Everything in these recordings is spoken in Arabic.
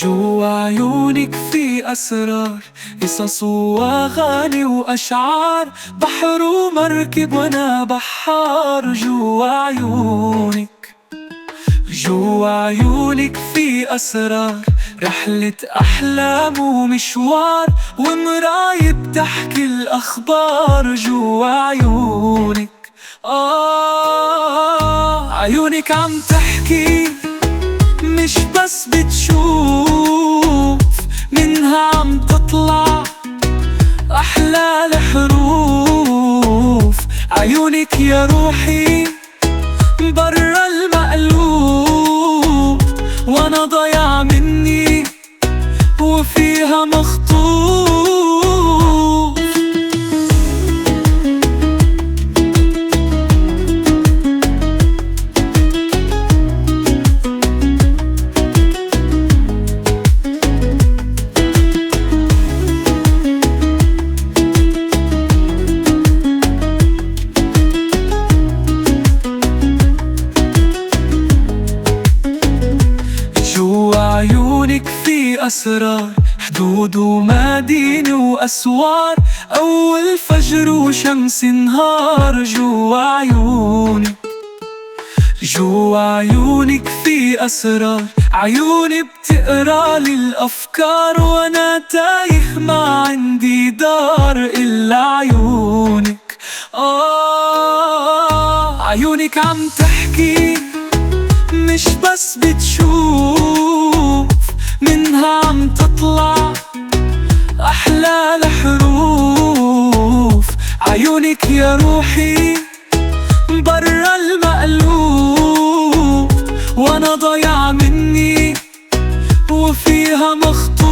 جوا عيونك في أسرار، قصص وأغاني وأشعار، بحر ومركب وأنا بحار. جوا عيونك، جوا عيونك في أسرار، رحلة أحلام ومشوار، ومراية بتحكي الأخبار. جوا عيونك عيونك عم تحكي، مش بس بتشوف، منها عم تطلع أحلى الحروف. عيونك يا روحي برا المألوف، وأنا ضيع مني وفيها مخطوف. جوا عيونك في أسرار، حدود ومدينة وأسوار، أول فجر وشمس نهار. جوا عيونك، جوا عيونك في أسرار، عيوني بتقرا لي الأفكار، وأنا تايه ما عندي دار إلا عيونك. عيونك عم تحكي، مش بس بتشوف، منها عم تطلع أحلى الحروف. عيونك يا روحي برا المألوف، وأنا ضيع مني وفيها مخطوف.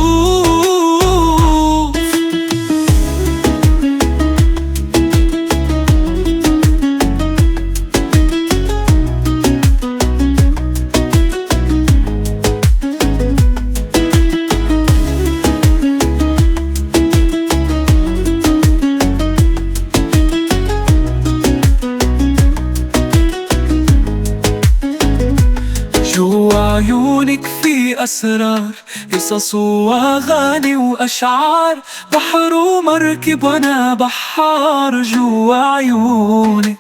جوا عيونك في أسرار، قصص وأغاني وأشعار، بحر ومركب وأنا بحار. جوا عيونك